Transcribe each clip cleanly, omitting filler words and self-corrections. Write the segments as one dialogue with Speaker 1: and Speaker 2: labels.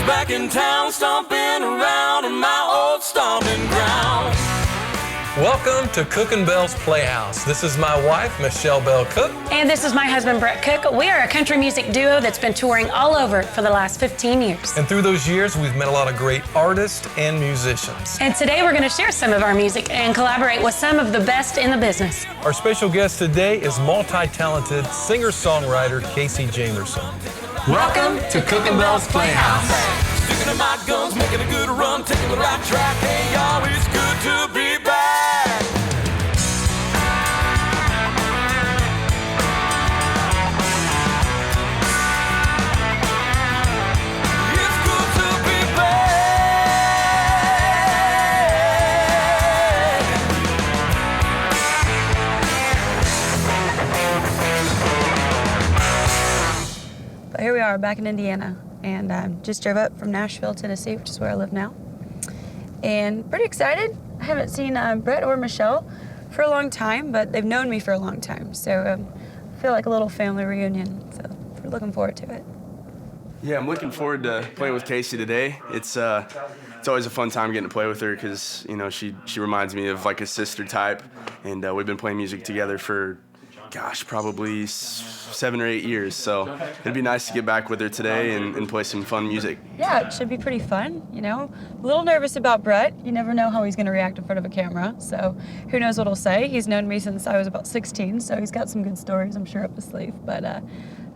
Speaker 1: back in town, stomping around in my old stomping ground.
Speaker 2: Welcome to Cook and Belle's Playhouse. This is my wife, Michelle Belle Cook.
Speaker 3: And this is my husband, Brett Cook. We are a country music duo that's been touring all over for the last 15 years.
Speaker 2: And through those years, we've met a lot of great artists and musicians.
Speaker 3: And today we're going to share some of our music and collaborate with some of the best in the business.
Speaker 2: Our special guest today is multi-talented singer-songwriter Casey Jamerson.
Speaker 4: Welcome to Cook and Belle's Playhouse.
Speaker 1: Sticking to my guns, making a good run, taking the right track. Hey, y'all, it's good to be back. It's good to be back.
Speaker 5: But here we are back in Indiana, and just drove up from Nashville, Tennessee, which is where I live now. And pretty excited. I haven't seen Brett or Michelle for a long time, but they've known me for a long time. So I feel like a little family reunion, so we're looking forward to it.
Speaker 6: Yeah, I'm looking forward to playing with Casey today. It's always a fun time getting to play with her because, you know, she reminds me of like a sister type, and we've been playing music together for, gosh, probably 7 or 8 years. So it'd be nice to get back with her today and play some fun music.
Speaker 5: Yeah, it should be pretty fun, you know. A little nervous about Brett. You never know how he's going to react in front of a camera, so who knows what he'll say. He's known me since I was about 16, so he's got some good stories, I'm sure, up his sleeve. But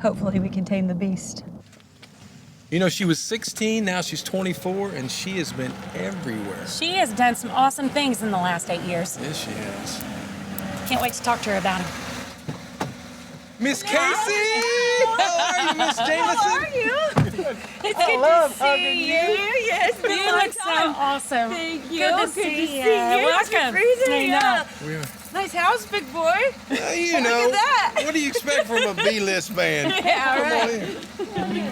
Speaker 5: hopefully we can tame the beast.
Speaker 2: You know, she was 16, now she's 24, and she has been everywhere.
Speaker 3: She has done some awesome things in the last 8 years.
Speaker 2: Yes, she has.
Speaker 3: Can't wait to talk to her about them.
Speaker 2: Miss Casey! How are you, Miss Jamerson?
Speaker 7: How are you? It's good to see you. Yes,
Speaker 3: You look so awesome.
Speaker 7: Thank you.
Speaker 3: Good to see you. Welcome.
Speaker 7: Freezing.
Speaker 3: I
Speaker 7: Yeah. Nice house, big boy.
Speaker 8: You
Speaker 7: Look
Speaker 8: know,
Speaker 7: at that.
Speaker 8: what do you expect from a B-list band?
Speaker 7: Yeah,
Speaker 8: Come
Speaker 7: right.
Speaker 8: on in.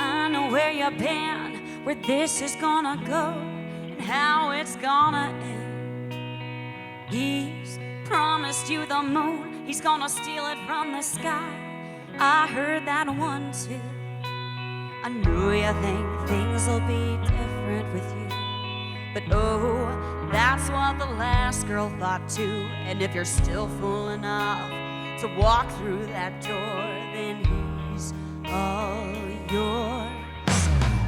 Speaker 9: I know where you've been, where this is gonna go, and how it's gonna end. He's promised you the moon, he's gonna steal it from the sky. I heard that one too. I know you think things will be different with you, but oh, that's what the last girl thought too. And if you're still fool enough to walk through that door, then he's all yours.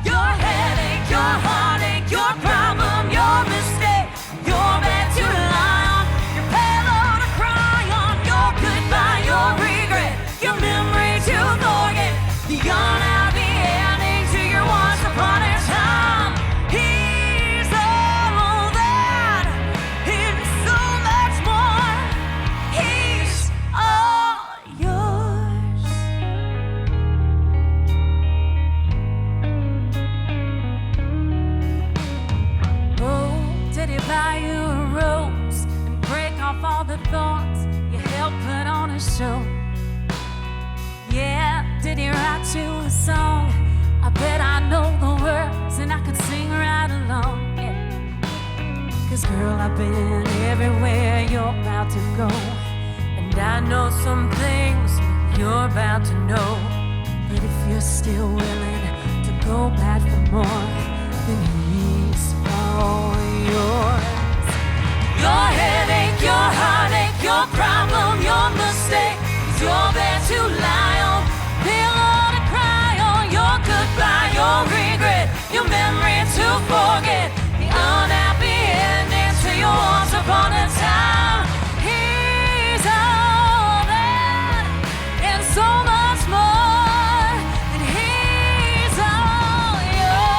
Speaker 9: Your headache, your heartache, your problem, your mistake, your bed to lie on, your pillow to cry on, your goodbye, your regret, your memory to forget, the unhappy ending to your once upon a time. He's all that and so much more. He's all yours. Oh, did he buy you a rose and break off all the thorns you helped put on a show? Yeah, did he write you a song? I bet I know the words and I could sing right along. Yeah. 'Cause girl, I've been everywhere you're about to go, and I know some things you're about to know. But if you're still willing to go back for more, then he's all yours. Your headache, your heartache, your problem, your mistake, is your bed to lie on, pillow to cry on, your goodbye, your regret, your memory to forget, the unhappy ending to your once upon a time. He's all that and so much more, and he's all yours.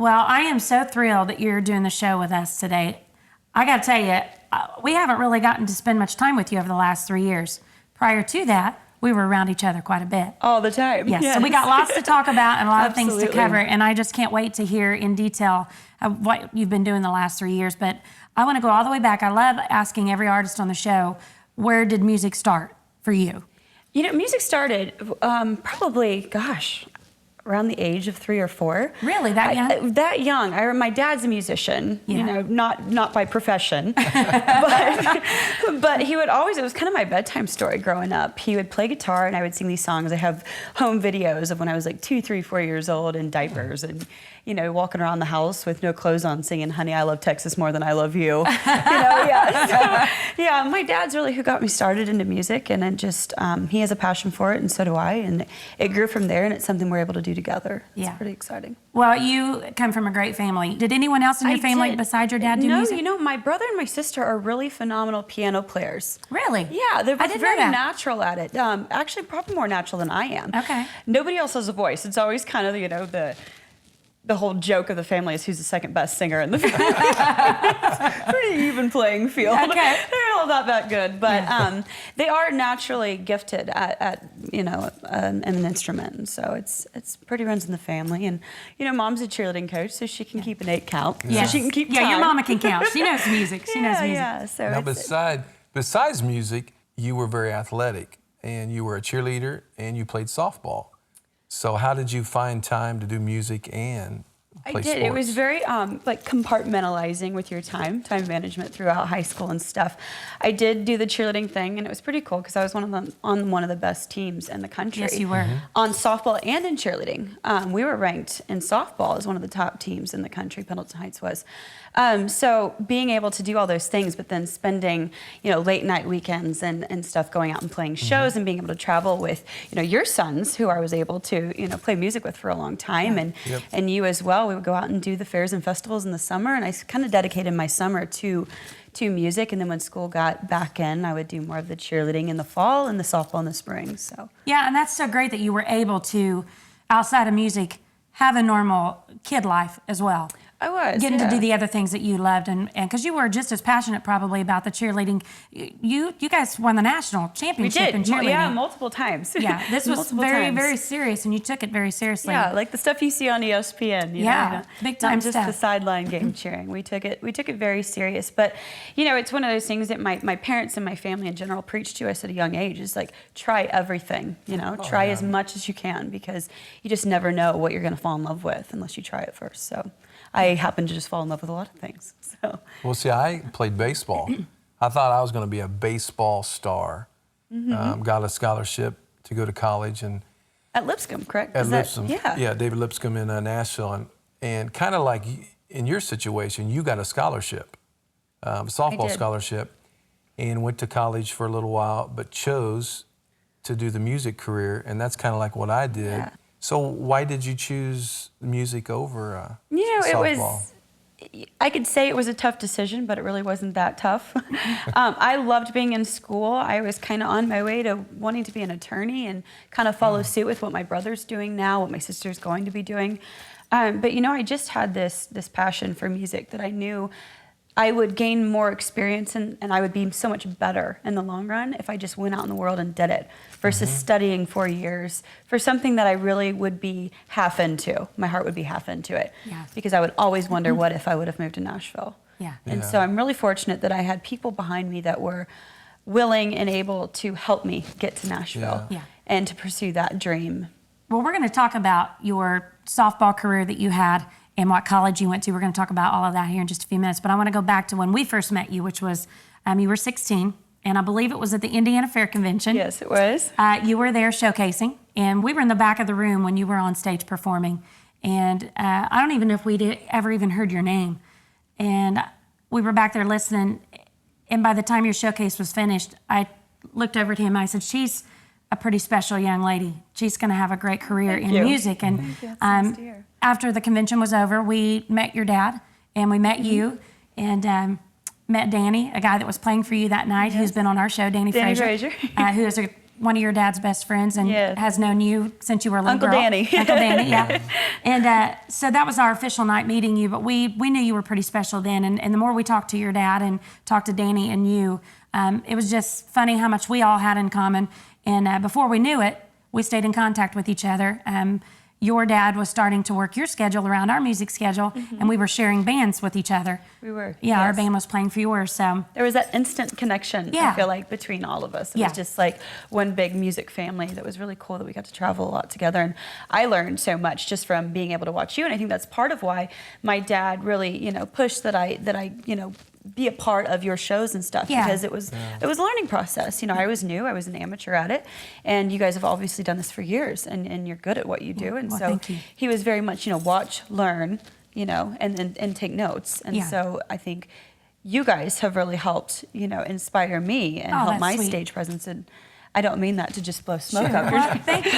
Speaker 3: Well, I am so thrilled that you're doing the show with us today. I got to tell you, we haven't really gotten to spend much time with you over the last 3 years. Prior to that, we were around each other quite a bit.
Speaker 5: All the time.
Speaker 3: Yes. So we got lots to talk about and a lot of things to
Speaker 5: Absolutely.
Speaker 3: cover, and I just can't wait to hear in detail what you've been doing the last 3 years. But I want to go all the way back. I love asking every artist on the show, where did music start for you?
Speaker 5: You know, music started probably, around the age of 3 or 4.
Speaker 3: Really, that young?
Speaker 5: That young. My dad's a musician, you know, not by profession, but he would always, it was kind of my bedtime story growing up. He would play guitar and I would sing these songs. I have home videos of when I was like 2, 3, 4 years old in diapers and, you know, walking around the house with no clothes on singing, "Honey, I love Texas more than I love you." You know, yeah. So, yeah, my dad's really who got me started into music, and it just, he has a passion for it and so do I, and it grew from there, and it's something we're able to do together. It's pretty exciting.
Speaker 3: Well, you come from a great family. Did anyone else in your family besides your dad do music?
Speaker 5: No, you know, my brother and my sister are really phenomenal piano players.
Speaker 3: Really?
Speaker 5: Yeah, they're both very
Speaker 3: that.
Speaker 5: natural at it. Actually, probably more natural than I am.
Speaker 3: Okay.
Speaker 5: Nobody else has a voice. It's always kind of, you know, the whole joke of the family is who's the second best singer in the family. It's pretty even playing field.
Speaker 3: Okay.
Speaker 5: They're all not that good, but they are naturally gifted at you know, an instrument. So it's pretty runs in the family. And you know, mom's a cheerleading coach, so she can keep an 8 count.
Speaker 3: Yeah.
Speaker 5: So she can keep time.
Speaker 3: Yeah, your mama can count. She knows music. She knows music.
Speaker 5: Yeah, so
Speaker 2: Now, besides music, you were very athletic, and you were a cheerleader, and you played softball. So how did you find time to do music and play sports?
Speaker 5: It was very like compartmentalizing with your time management throughout high school and stuff. I did do the cheerleading thing, and it was pretty cool because I was on one of the best teams in the country.
Speaker 3: Yes, you were.
Speaker 5: On softball and in cheerleading. We were ranked in softball as one of the top teams in the country, Pendleton Heights was. So being able to do all those things, but then spending, you know, late night weekends and stuff, going out and playing shows and being able to travel with, you know, your sons, who I was able to, you know, play music with for a long time, and you as well. We would go out and do the fairs and festivals in the summer, and I kind of dedicated my summer to music. And then when school got back in, I would do more of the cheerleading in the fall and the softball in the spring. So
Speaker 3: yeah, and that's so great that you were able to, outside of music, have a normal kid life as well.
Speaker 5: I was
Speaker 3: getting to do the other things that you loved, and because you were just as passionate probably about the cheerleading. You guys won the national championship in cheerleading.
Speaker 5: Yeah, multiple times.
Speaker 3: Yeah, this was very serious, and you took it very seriously.
Speaker 5: Yeah, like the stuff you see on ESPN. You know,
Speaker 3: big time
Speaker 5: not just
Speaker 3: stuff.
Speaker 5: the sideline game cheering. We took it very serious. But you know, it's one of those things that my parents and my family in general preached to us at a young age. Is like, try everything. You know, try as much as you can, because you just never know what you're going to fall in love with unless you try it first. So I happen to just fall in love with a lot of things. So.
Speaker 2: Well, see, I played baseball. I thought I was going to be a baseball star. Got a scholarship to go to college, and
Speaker 5: at Lipscomb, correct?
Speaker 2: At Lipscomb,
Speaker 5: yeah,
Speaker 2: David Lipscomb in Nashville, and kind of like in your situation, you got a scholarship, a softball scholarship, and went to college for a little while, but chose to do the music career, and that's kind of like what I did.
Speaker 5: Yeah.
Speaker 2: So why did you choose music over
Speaker 5: softball? I could say it was a tough decision, but it really wasn't that tough. I loved being in school. I was kind of on my way to wanting to be an attorney and kind of follow suit with what my brother's doing now, what my sister's going to be doing. But you know, I just had this passion for music that I knew I would gain more experience and I would be so much better in the long run if I just went out in the world and did it versus studying 4 years for something that I really would be half into. My heart would be half into it because I would always wonder what if I would have moved to Nashville. And so I'm really fortunate that I had people behind me that were willing and able to help me get to Nashville and to pursue that dream.
Speaker 3: Well, we're going to talk about your softball career that you had and what college you went to. We're going to talk about all of that here in just a few minutes. But I want to go back to when we first met you, which was you were 16, and I believe it was at the Indiana Fair Convention.
Speaker 5: Yes, it was.
Speaker 3: You were there showcasing, and we were in the back of the room when you were on stage performing. And I don't even know if we'd ever even heard your name. And we were back there listening, and by the time your showcase was finished, I looked over to him and I said, she's a pretty special young lady. She's going to have a great career in music. And after the convention was over, we met your dad, and we met you, and met Danny, a guy that was playing for you that night, who's been on our show, Danny Frazier. Who is a one of your dad's best friends and
Speaker 5: Yes.
Speaker 3: has known you since you were a little
Speaker 5: Uncle
Speaker 3: girl.
Speaker 5: Danny.
Speaker 3: Uncle Danny, yeah. And so that was our official night meeting you, but we knew you were pretty special then. And the more we talked to your dad and talked to Danny and you, it was just funny how much we all had in common. And before we knew it, we stayed in contact with each other. Your dad was starting to work your schedule around our music schedule, and we were sharing bands with each other.
Speaker 5: We were.
Speaker 3: Yeah, our
Speaker 5: yes.
Speaker 3: band was playing for yours, so.
Speaker 5: There was that instant connection,
Speaker 3: Yeah.
Speaker 5: I feel like, between all of us. It
Speaker 3: Yeah.
Speaker 5: was just like one big music family that was really cool that we got to travel a lot together. And I learned so much just from being able to watch you. And I think that's part of why my dad really, pushed that I be a part of your shows and stuff,
Speaker 3: Yeah.
Speaker 5: because it was a learning process. I was new, I was an amateur at it, and you guys have obviously done this for years, and you're good at what you do. And
Speaker 3: Well,
Speaker 5: so
Speaker 3: thank you.
Speaker 5: he was very much, watch, learn, and take notes. And
Speaker 3: Yeah.
Speaker 5: so I think you guys have really helped, inspire me and
Speaker 3: Oh,
Speaker 5: help
Speaker 3: that's
Speaker 5: my
Speaker 3: sweet.
Speaker 5: stage presence. And I don't mean that to just blow smoke
Speaker 3: Sure.
Speaker 5: up your
Speaker 3: Well, thank you.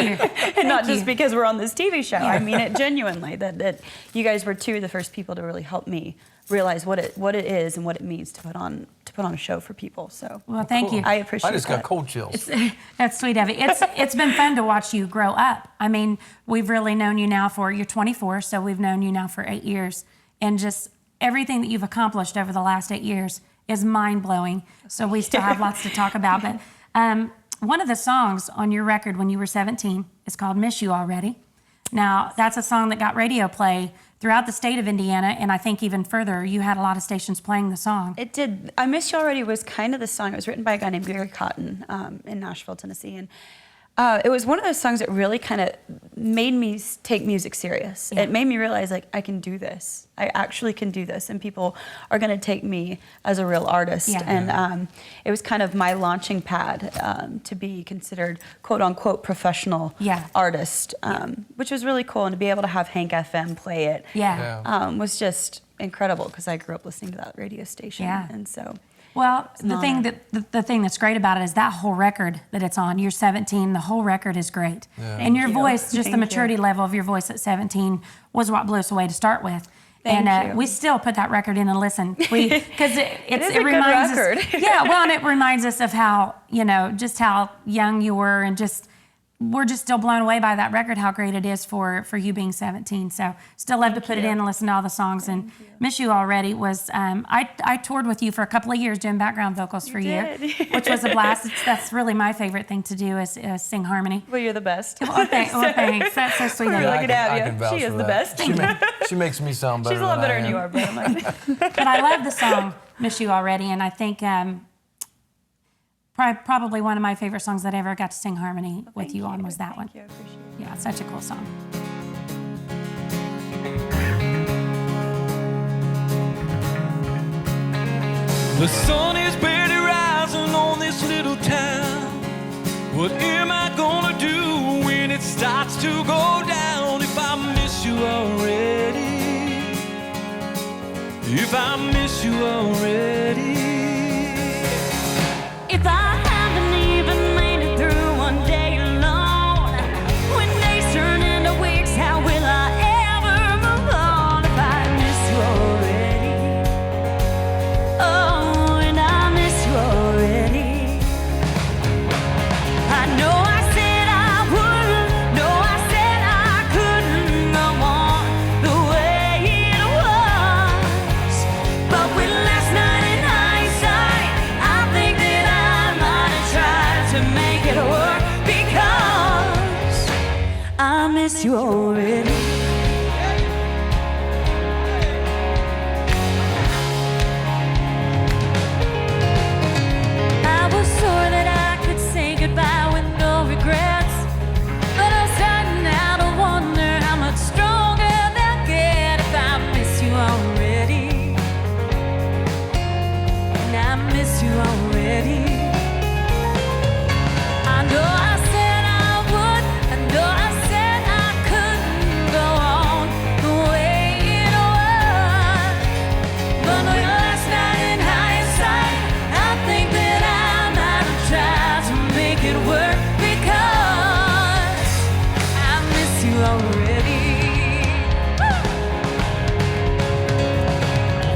Speaker 5: and not
Speaker 3: Thank
Speaker 5: just
Speaker 3: you.
Speaker 5: because we're on this TV show. I mean it genuinely, that you guys were two of the first people to really help me realize what it is and what it means to put on a show for people. So
Speaker 3: Well, thank you.
Speaker 5: I appreciate
Speaker 2: I just got
Speaker 5: that.
Speaker 2: cold chills.
Speaker 3: That's sweet of you. It's been fun to watch you grow up. I mean, we've really known you now you're 24, so we've known you now for 8 years. And just everything that you've accomplished over the last 8 years is mind-blowing. So we still have lots to talk about. But one of the songs on your record when you were 17 is called Miss You Already. Now, that's a song that got radio play throughout the state of Indiana, and I think even further, you had a lot of stations playing the song.
Speaker 5: It did. I Miss You Already was kind of the song. It was written by a guy named Gary Cotton in Nashville, Tennessee. And it was one of those songs that really kind of made me take music serious.
Speaker 3: Yeah.
Speaker 5: It made me realize, like, I can do this. I actually can do this, and people are going to take me as a real artist.
Speaker 3: Yeah.
Speaker 5: And it was kind of my launching pad to be considered, quote unquote, professional
Speaker 3: Yeah.
Speaker 5: artist, which was really cool. And to be able to have Hank FM play it was just incredible, because I grew up listening to that radio station.
Speaker 3: Yeah.
Speaker 5: And so.
Speaker 3: Well, the
Speaker 5: honor.
Speaker 3: thing that's great about it is that whole record that it's on. You're 17. The whole record is great, and your
Speaker 5: you.
Speaker 3: voice, just the
Speaker 5: Thank
Speaker 3: maturity
Speaker 5: you.
Speaker 3: level of your voice at 17, was what blew us away to start with.
Speaker 5: Thank
Speaker 3: and
Speaker 5: you.
Speaker 3: we still put that record in and listen because
Speaker 5: is a good
Speaker 3: reminds
Speaker 5: record.
Speaker 3: us. Yeah, well, and it reminds us of how just how young you were, and we're just still blown away by that record, how great it is for you being 17. So still love to put it in and listen to all the songs. And Miss You Already was, I toured with you for a couple of years doing background vocals for you, which was a blast. That's really my favorite thing to do is sing harmony.
Speaker 5: Well, you're the best.
Speaker 3: Well, thanks. That's so sweet of
Speaker 5: We're
Speaker 3: you.
Speaker 5: lucky to have
Speaker 2: I
Speaker 5: you.
Speaker 2: can vouch
Speaker 5: She is
Speaker 2: for
Speaker 5: the
Speaker 2: that.
Speaker 5: best.
Speaker 2: She makes me sound better.
Speaker 5: She's a lot
Speaker 2: than
Speaker 5: better
Speaker 2: I
Speaker 5: than you
Speaker 2: am.
Speaker 5: are, but I'm like,
Speaker 3: But I love the song Miss You Already, and I think probably one of my favorite songs that I ever got to sing harmony with you on was that one.
Speaker 5: Thank you, I appreciate it.
Speaker 3: Yeah, it's such a cool song.
Speaker 1: The sun is barely rising on this little town. What am I gonna do when it starts to go down? If I miss you already, if I miss you already.
Speaker 9: If I haven't even made it through one day alone, when days turn into weeks, how will I ever move on? If I miss you already, oh, and I miss you already. I know I said I wouldn't, no, I said I couldn't go on the way it was. But with last night in hindsight, I think that I might have tried to make it work, because I miss you already. I was sure that I could say goodbye with no regrets, but I'm starting now to wonder how much stronger they'll get if I miss you already. And I miss you already. I know I said I would, I know I said I couldn't go on the way it was. But with last night in hindsight, I think that I might have tried to make it work, because I miss you already.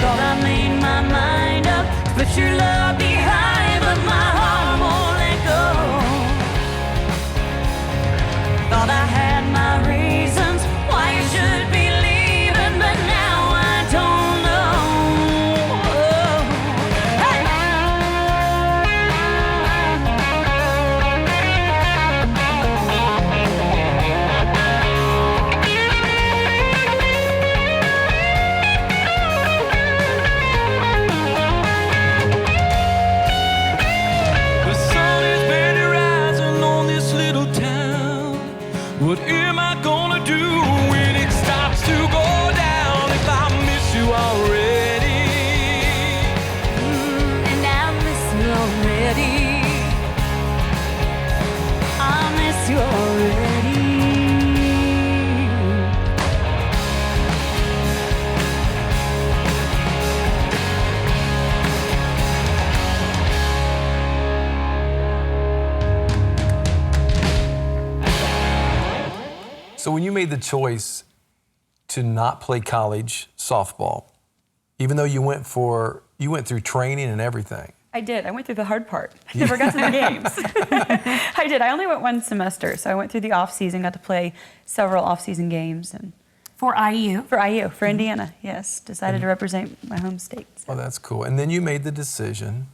Speaker 9: Thought I made my mind up, but your love behind, but my heart won't let go.
Speaker 2: So when you made the choice to not play college softball, even though you went through training and everything.
Speaker 5: I did. I went through the hard part. I never got to the games. I did. I only went one semester, so I went through the off season, got to play several off-season games, and
Speaker 3: For IU?
Speaker 5: For Indiana, yes. Decided to represent my home state. So.
Speaker 2: Well, that's cool. And then you made the decision,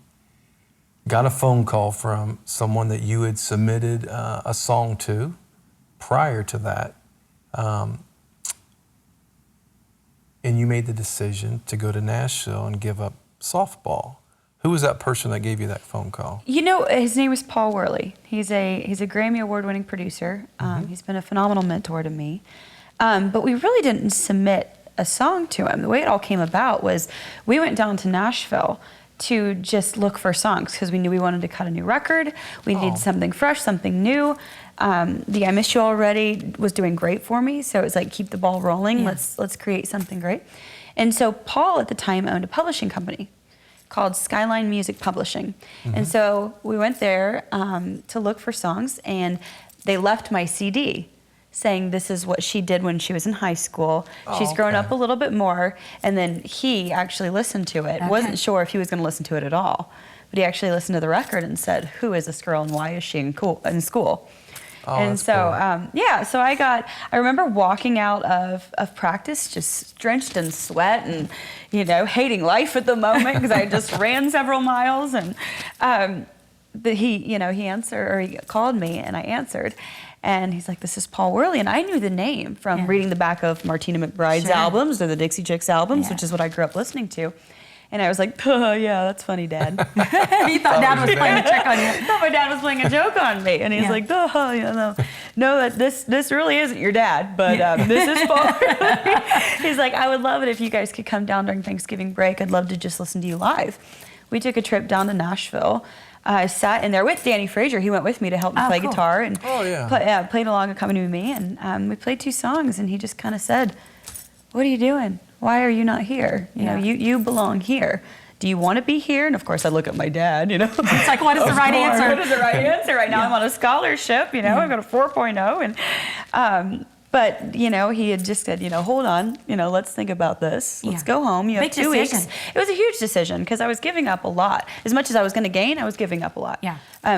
Speaker 2: got a phone call from someone that you had submitted a song to prior to that. And you made the decision to go to Nashville and give up softball. Who was that person that gave you that phone call?
Speaker 5: You know, his name is Paul Worley. He's a Grammy Award-winning producer. He's been a phenomenal mentor to me. But we really didn't submit a song to him. The way it all came about was we went down to Nashville to just look for songs because we knew we wanted to cut a new record. We needed something fresh, something new. The I Miss You Already was doing great for me, so it was like, keep the ball rolling. Yeah. Let's create something great. And so Paul at the time owned a publishing company called Skyline Music Publishing. And so we went there to look for songs, and they left my CD saying this is what she did when she was in high school. She's grown up a little bit more, and then he actually listened to it. Wasn't sure if he was going to listen to it at all, but he actually listened to the record and said, who is this girl and why is she in school? And so, yeah, so I remember walking out of practice just drenched in sweat and, you know, hating life at the moment because I just ran several miles. And but he called me and I answered. And he's like, this is Paul Worley. And I knew the name from reading the back of Martina McBride's albums or the Dixie Chicks albums, which is what I grew up listening to. And I was like, oh, yeah, that's funny, Dad.
Speaker 3: He thought Dad was playing a trick on you.
Speaker 5: I thought my dad was playing a joke on me. And he's like, oh, no, this really isn't your dad, but this is Paul. He's like, I would love it if you guys could come down during Thanksgiving break. I'd love to just listen to you live. We took a trip down to Nashville. I sat in there with Danny Frazier. He went with me to help me play guitar and played along, accompanied me. And we played 2 songs, and he just kind of said, what are you doing? Why are you not here? You know, you belong here. Do you want to be here? And of course, I look at my dad, you know.
Speaker 3: It's like, what is the right answer?
Speaker 5: What is the right answer? Right now, I'm on a scholarship, you know, I've got a 4.0. And, but, you know, he had just said, you know, hold on, you know, let's think about this. Let's go home. You have 2 weeks. It was a huge decision because I was giving up a lot. As much as I was going to gain, I was giving up a lot.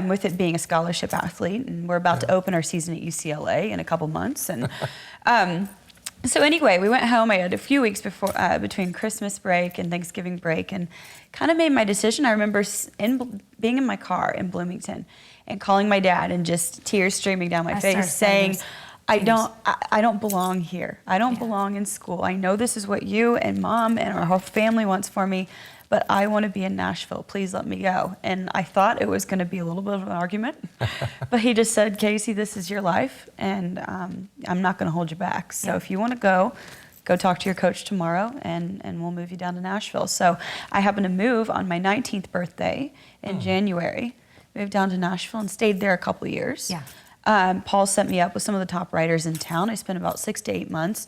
Speaker 5: With it being a scholarship athlete. And we're about to open our season at UCLA in a couple months. And so anyway, we went home. I had a few weeks before between Christmas break and Thanksgiving break, and kind of made my decision. I remember being in my car in Bloomington and calling my dad and just tears streaming down my face, saying, I don't belong here. I don't belong in school. I know this is what you and Mom and our whole family wants for me, but I want to be in Nashville. Please let me go. And I thought it was going to be a little bit of an argument, but he just said, Casey, this is your life, and I'm not going to hold you back. So if you want to go talk to your coach tomorrow, and we'll move you down to Nashville. So I happened to move on my 19th birthday in January, moved down to Nashville and stayed there a couple years. Paul set me up with some of the top writers in town. I spent about 6 to 8 months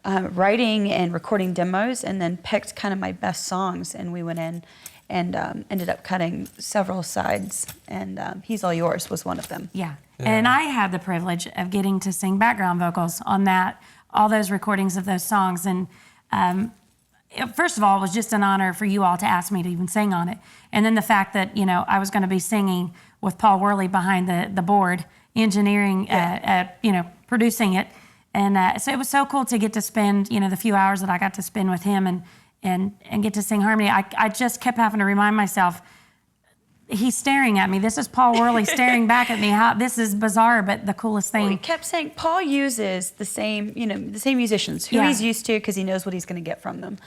Speaker 5: writing and recording demos, and then picked kind of my best songs, and we went in and ended up cutting several sides, and He's All Yours was one of them.
Speaker 3: And I had the privilege of getting to sing background vocals on all those recordings of those songs. And first of all, it was just an honor for you all to ask me to even sing on it. And then the fact that, you know, I was going to be singing with Paul Worley behind the board, engineering, producing it. And so it was so cool to get to spend, you know, the few hours that I got to spend with him and get to sing harmony. I just kept having to remind myself, he's staring at me. This is Paul Worley staring back at me. This is bizarre, but the coolest thing.
Speaker 5: Well, he kept saying Paul uses the same musicians who he's used to because he knows what he's going to get from them,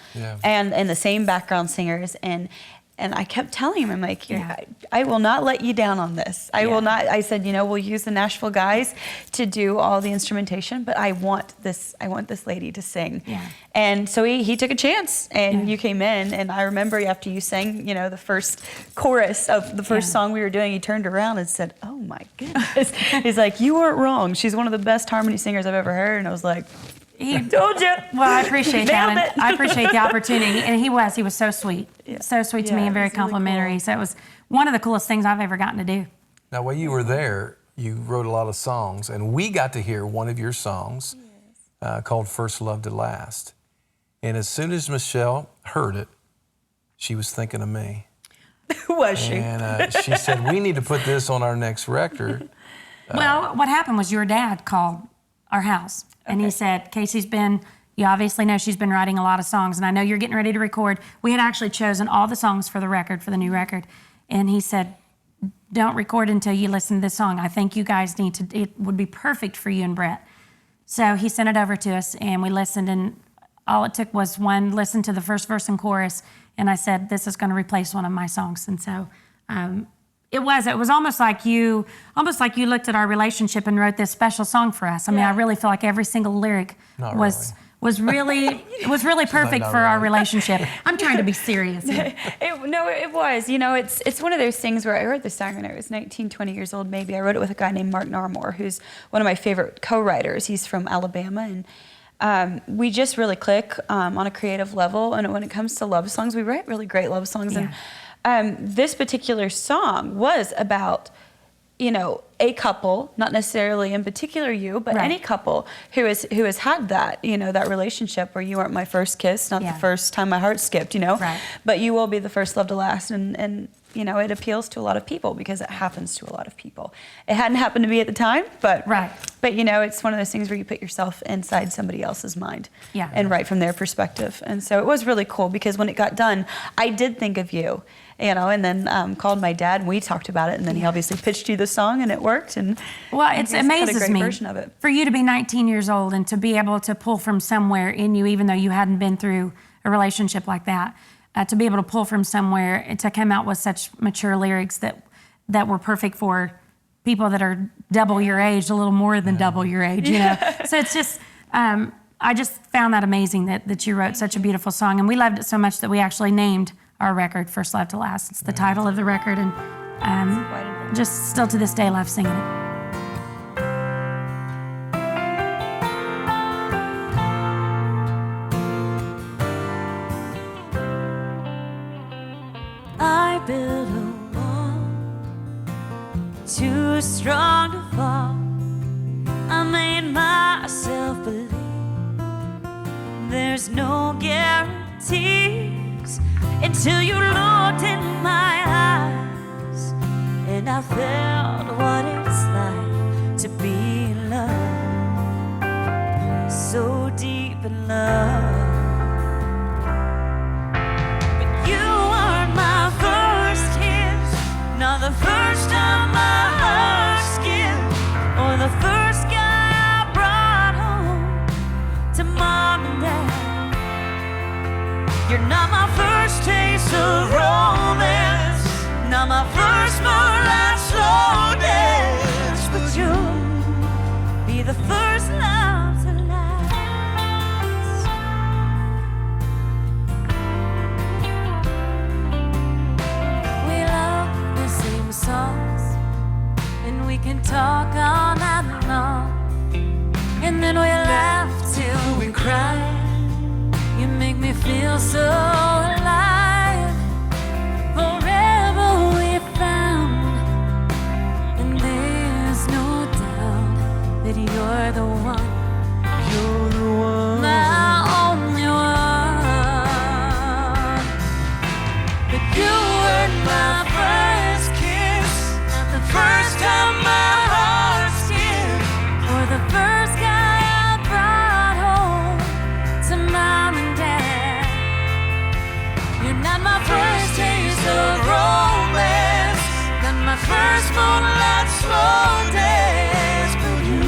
Speaker 5: and the same background singers. And I kept telling him, I'm like, I will not let you down on this. I will not. I said, you know, we'll use the Nashville guys to do all the instrumentation, but I want this lady to sing. And so he took a chance, and you came in, and I remember after you sang, you know, the first chorus of the first song we were doing, he turned around and said, oh my goodness. He's like, you weren't wrong. She's one of the best harmony singers I've ever heard. And I was like, I told you.
Speaker 3: Well, I appreciate that. And I appreciate the opportunity. And he was so sweet. So sweet to me and very complimentary. Really cool. So it was one of the coolest things I've ever gotten to do.
Speaker 2: Now, while you were there, you wrote a lot of songs, and we got to hear one of your songs called First Love to Last. And as soon as Michelle heard it, she was thinking of me.
Speaker 5: Who was she?
Speaker 2: And she said, we need to put this on our next record.
Speaker 3: Well, what happened was your dad called our house, and he said, you obviously know she's been writing a lot of songs, and I know you're getting ready to record. We had actually chosen all the songs for the record, for the new record. And he said, don't record until you listen to this song. I think you guys need to, it would be perfect for you and Brett. So he sent it over to us, and we listened, and all it took was one listen to the first verse and chorus, and I said, this is going to replace one of my songs. And so it was almost like you looked at our relationship and wrote this special song for us. I mean, I really feel like every single lyric was really perfect for our relationship. I'm trying to be serious here.
Speaker 5: It was. You know, it's one of those things where I wrote this song when I was 19, 20 years old maybe. I wrote it with a guy named Mark Narmore, who's one of my favorite co-writers. He's from Alabama, and we just really click on a creative level. And when it comes to love songs, we write really great love songs.
Speaker 3: Yeah.
Speaker 5: And this particular song was about, you know, a couple, not necessarily in particular you, but any couple who has had that, you know, that relationship where you weren't my first kiss, not the first time my heart skipped, you know, but you will be the first love to last. And you know, it appeals to a lot of people because it happens to a lot of people. It hadn't happened to me at the time, but you know, it's one of those things where you put yourself inside somebody else's mind and write from their perspective. And so it was really cool because when it got done, I did think of you. You know, and then called my dad, and we talked about it, and then he obviously pitched you the song, and it worked. And
Speaker 3: well, it amazes me
Speaker 5: version of it.
Speaker 3: For you to be 19 years old and to be able to pull from somewhere in you, even though you hadn't been through a relationship like that, to be able to pull from somewhere and to come out with such mature lyrics that were perfect for people that are double your age, a little more than double your age, you know. So it's just, I just found that amazing that you wrote such a beautiful song, and we loved it so much that we actually named our record First Love to Last. It's the title of the record, and just still to this day love singing it.
Speaker 9: I built a wall too strong to fall. I made myself believe there's no guarantees until you looked in my eyes, and I felt what it's like to be in love, so deep in love. But you weren't my first kiss, not the first time my heart skipped, or the first guy I brought home to mom and dad. You're not my first taste of romance, not my first moonlight slow dance, but you'll be the first love to last. We love the same songs, and we can talk all night long, and then we laugh till we cry. You make me feel so alive. Forever we found, and there's no doubt that you're the one. You're the one, my only one. But you weren't my first kiss, not the first time my heart skipped, or the first guy I brought home to mom and dad. You're not my first taste of romance, not my first moonlight slow dance, but you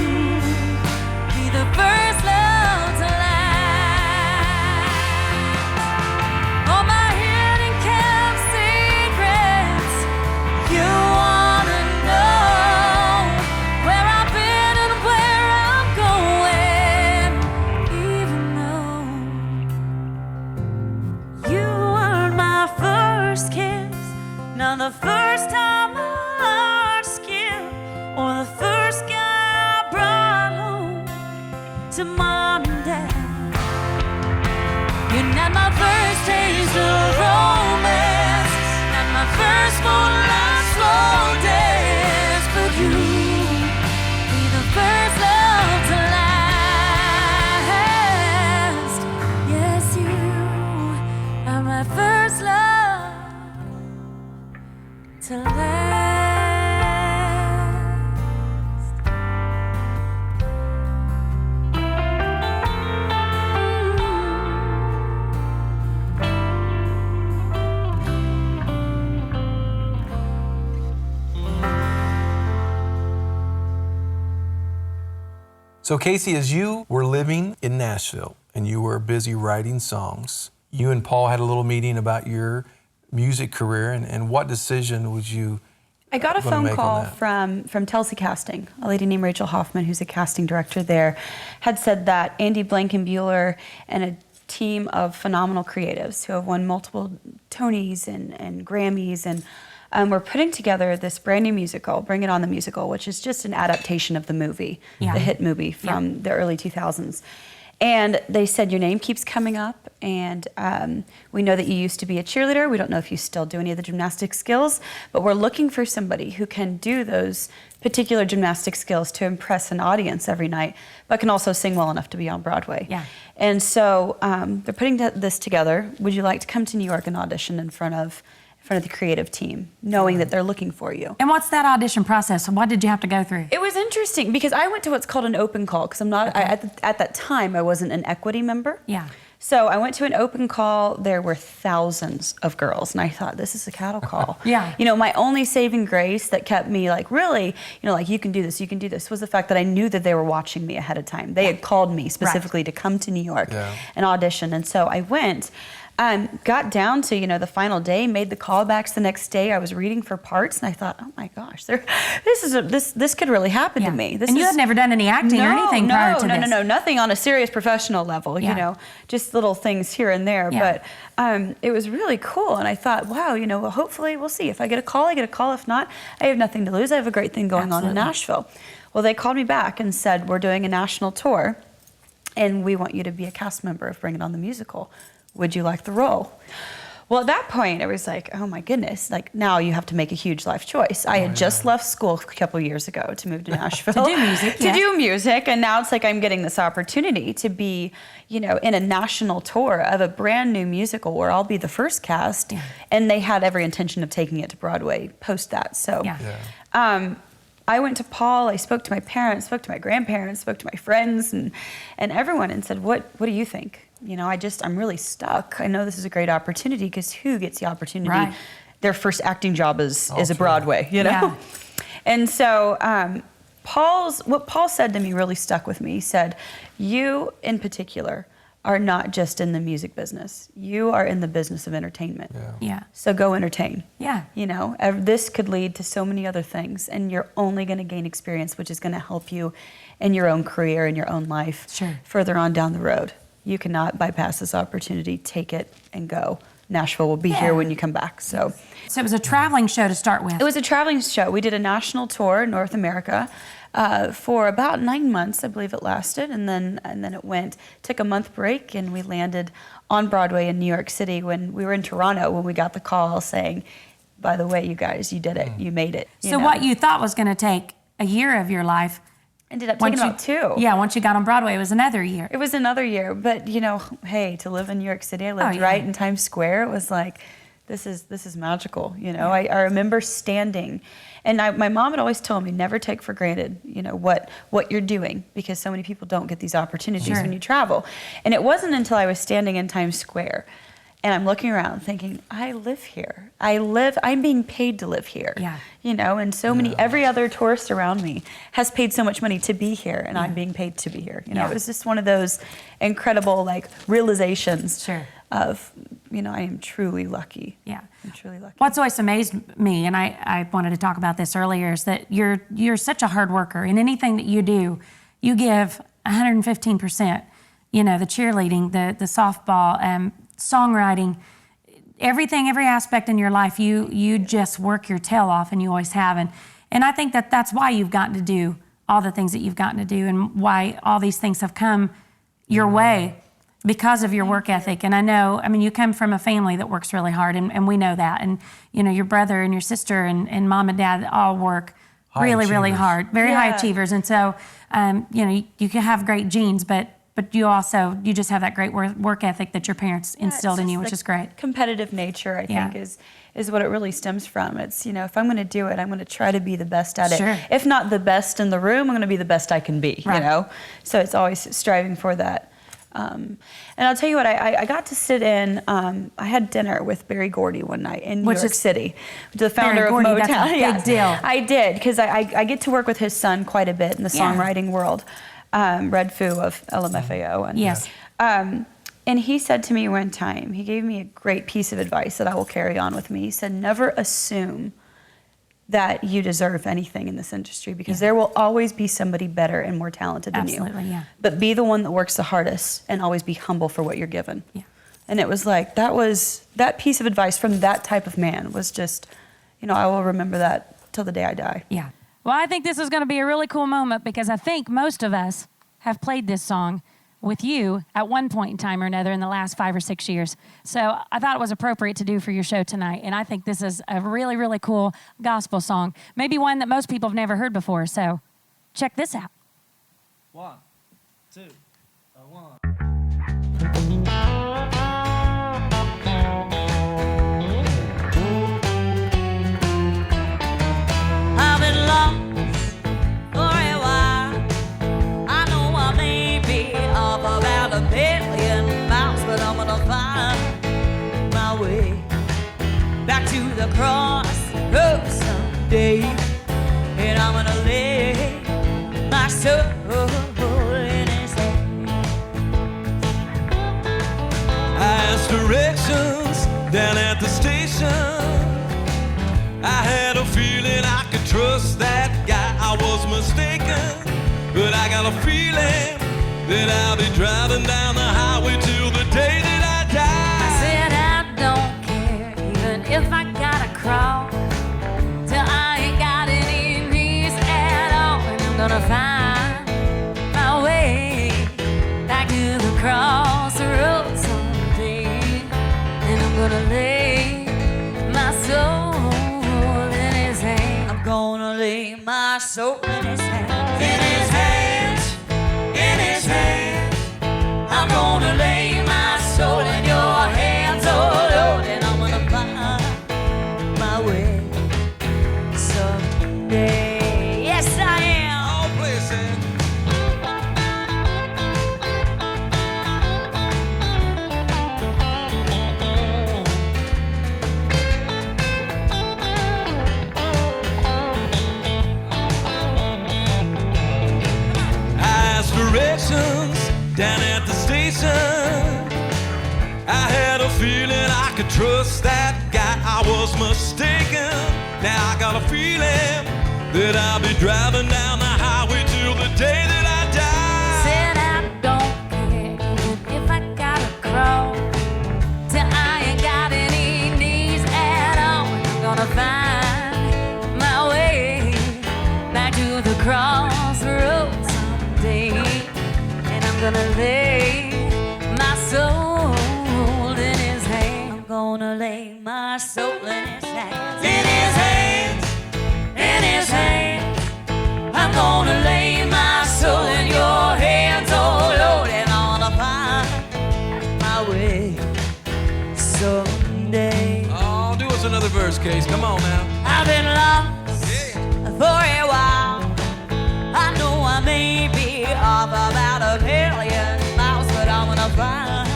Speaker 9: be the first love to last. All my hidden kept secrets, you wanna know where I've been and where I'm going, even though you weren't my first kiss, not the first time my heart skipped, or the first guy I brought home to mom and dad. You're not my first taste of romance, not my first moonlight slow dance, but you
Speaker 2: So Casey, as you were living in Nashville and you were busy writing songs, you and Paul had a little meeting about your music career, and what decision would you
Speaker 5: I got a phone
Speaker 2: make
Speaker 5: call
Speaker 2: on
Speaker 5: from Telsey Casting. A lady named Rachel Hoffman, who's a casting director there, had said that Andy Blankenbuehler and a team of phenomenal creatives who have won multiple Tonys and Grammys and we're putting together this brand new musical, Bring It On the Musical, which is just an adaptation of the movie, the hit movie from the early 2000s. And they said, your name keeps coming up, and we know that you used to be a cheerleader. We don't know if you still do any of the gymnastic skills, but we're looking for somebody who can do those particular gymnastic skills to impress an audience every night, but can also sing well enough to be on Broadway. Yeah. And so they're putting this together. Would you like to come to New York and audition in front of the creative team, knowing that they're looking for you?
Speaker 3: And what's that audition process? What did you have to go through?
Speaker 5: It was interesting because I went to what's called an open call because I'm not, at that time, I wasn't an equity member.
Speaker 3: Yeah.
Speaker 5: So I went to an open call. There were thousands of girls, and I thought, this is a cattle call.
Speaker 3: Yeah.
Speaker 5: You know, my only saving grace that kept me like, really, you know, like, you can do this, was the fact that I knew that they were watching me ahead of time. They had called me specifically to come to New York and audition, and so I went. Got down to, you know, the final day, made the callbacks the next day. I was reading for parts, and I thought, oh my gosh, this could really happen to me.
Speaker 3: You had never done any acting or anything prior to this?
Speaker 5: No, nothing on a serious professional level. You know, just little things here and there. But it was really cool, and I thought, wow, you know, well, hopefully we'll see. If I get a call, I get a call. If not, I have nothing to lose. I have a great thing going on in Nashville. Well, they called me back and said, we're doing a national tour, and we want you to be a cast member of Bring It On the Musical. Would you like the role? Well, at that point, it was like, oh my goodness, like, now you have to make a huge life choice. I had just left school a couple years ago to move to Nashville.
Speaker 3: To do music,
Speaker 5: to do music, and now it's like I'm getting this opportunity to be, you know, in a national tour of a brand new musical where I'll be the first cast, and they had every intention of taking it to Broadway post that. So I went to Paul, I spoke to my parents, spoke to my grandparents, spoke to my friends and everyone, and said, what do you think? You know, I'm really stuck. I know this is a great opportunity, because who gets the opportunity?
Speaker 3: Right.
Speaker 5: Their first acting job is a Broadway, you know? Yeah. And so what Paul said to me really stuck with me. He said, you in particular are not just in the music business. You are in the business of entertainment.
Speaker 3: Yeah.
Speaker 5: So go entertain.
Speaker 3: Yeah.
Speaker 5: You know, this could lead to so many other things, and you're only going to gain experience, which is going to help you in your own career, in your own life, further on down the road. You cannot bypass this opportunity. Take it and go. Nashville will be here when you come back. So
Speaker 3: it was a traveling show to start with.
Speaker 5: It was a traveling show. We did a national tour in North America for about 9 months, I believe it lasted, and then it took a month break, and we landed on Broadway in New York City when we were in Toronto when we got the call saying, by the way, you guys, you did it. You made it.
Speaker 3: So what you thought was going to take a year of your life
Speaker 5: ended up taking about 2.
Speaker 3: Yeah, once you got on Broadway, it was another year.
Speaker 5: It was another year, but you know, hey, to live in New York City, I lived right in Times Square. It was like, this is magical. You know, I remember standing, and my mom had always told me, never take for granted, you know, what you're doing, because so many people don't get these opportunities when you travel. And it wasn't until I was standing in Times Square, and I'm looking around thinking, I live here. I'm being paid to live here. Yeah. You know, and so many, every other tourist around me has paid so much money to be here, and I'm being paid to be here. You know, it was just one of those incredible, like, realizations of, you know, I am truly lucky. Yeah. I'm truly lucky.
Speaker 3: What's always amazed me, and I wanted to talk about this earlier, is that you're such a hard worker. In anything that you do, you give 115%. You know, the cheerleading, the softball, songwriting, everything, every aspect in your life, you just work your tail off, and you always have. And I think that's why you've gotten to do all the things that you've gotten to do, and why all these things have come your way, because of your work ethic. And I mean, you come from a family that works really hard, and we know that. And, you know, your brother and your sister and mom and dad all work really hard, very high achievers. And so, you know, you can have great genes, but you just have that great work ethic that your parents instilled in you, which is great.
Speaker 5: Competitive nature, I think, is what it really stems from. It's, you know, if I'm going to do it, I'm going to try to be the best at it. If not the best in the room, I'm going to be the best I can be, you know? So it's always striving for that. And I'll tell you what, I got to sit in, I had dinner with Barry Gordy one night in New York City, the founder of Motown.
Speaker 3: That's a big deal.
Speaker 5: I did, because I get to work with his son quite a bit in the songwriting world. Red Foo of LMFAO. And,
Speaker 3: Yes.
Speaker 5: And he said to me one time, he gave me a great piece of advice that I will carry on with me. He said, never assume that you deserve anything in this industry, because there will always be somebody better and more talented than you.
Speaker 3: Absolutely, yeah.
Speaker 5: But be the one that works the hardest and always be humble for what you're given.
Speaker 3: Yeah.
Speaker 5: And it was like, that piece of advice from that type of man was just, I will remember that till the day I die.
Speaker 3: Yeah. Well, I think this is going to be a really cool moment, because I think most of us have played this song with you at one point in time or another in the last 5 or 6 years. So I thought it was appropriate to do for your show tonight. And I think this is a really, really cool gospel song. Maybe one that most people have never heard before. So check this out.
Speaker 1: 1, 2, 1.
Speaker 9: I've been lost for a while. I know I may be off about 1,000,000 miles, but I'm gonna find my way back to the crossroads someday, and I'm gonna lay my soul in His hand.
Speaker 1: I asked directions down at the station. I had a feeling I could trust that guy. I was mistaken, but I got a feeling that I'll be driving down the highway till the day that I die.
Speaker 9: I said I don't care, even if I gotta crawl, till I ain't got any knees at all, and I'm gonna find my way back to the crossroads someday, and I'm gonna lay my soul in His hand. I'm gonna lay my soul in His hands. In His hands, in His hands. I'm gonna lay my soul in your hands, oh Lord, and I'm gonna find my way someday. Yes, I am.
Speaker 1: Oh, please, Sam. Directions down at the station. I had a feeling I could trust that guy. I was mistaken. Now I got a feeling that I'll be driving down the highway till the day that I die.
Speaker 9: Said I don't care, even if I gotta crawl, till I ain't got any knees at all, and I'm gonna find my way back to the crossroads someday, and I'm gonna lay my soul in His hand. I'm gonna lay my soul in His hands. In His hands, in His hands. I'm gonna lay my soul in your hands, oh Lord, and I'm gonna find my way someday.
Speaker 2: Oh, do us another verse, Case. Come on now.
Speaker 9: I've been lost for a while. I know I may be off about 1,000,000 miles, but I'm gonna find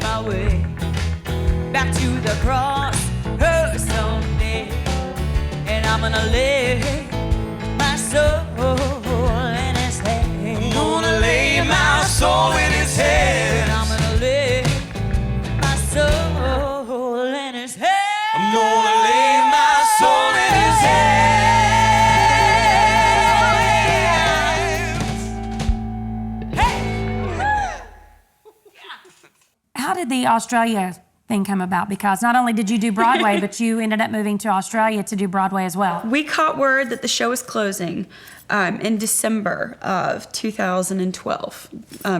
Speaker 9: my way back to the crossroads someday, and I'm gonna lay my soul in His hand.
Speaker 1: I'm gonna lay my soul in His hands.
Speaker 9: And I'm gonna lay my soul in His hands.
Speaker 1: I'm gonna lay my soul in His hands.
Speaker 3: How did the Australia thing come about? Because not only did you do Broadway, but you ended up moving to Australia to do Broadway as well.
Speaker 5: We caught word that the show was closing in December of 2012.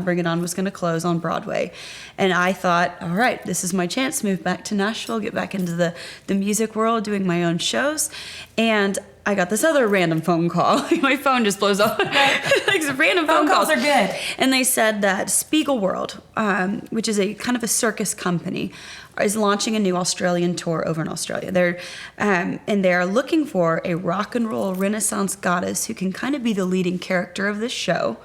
Speaker 5: Bring It On was going to close on Broadway. And I thought, all right, this is my chance to move back to Nashville, get back into the music world, doing my own shows. And I got this other random phone call. My phone just blows up. Like some random phone calls
Speaker 3: are good.
Speaker 5: And they said that Spiegel World, which is a kind of a circus company, is launching a new Australian tour over in Australia. They're looking for a rock and roll Renaissance goddess who can kind of be the leading character of this show,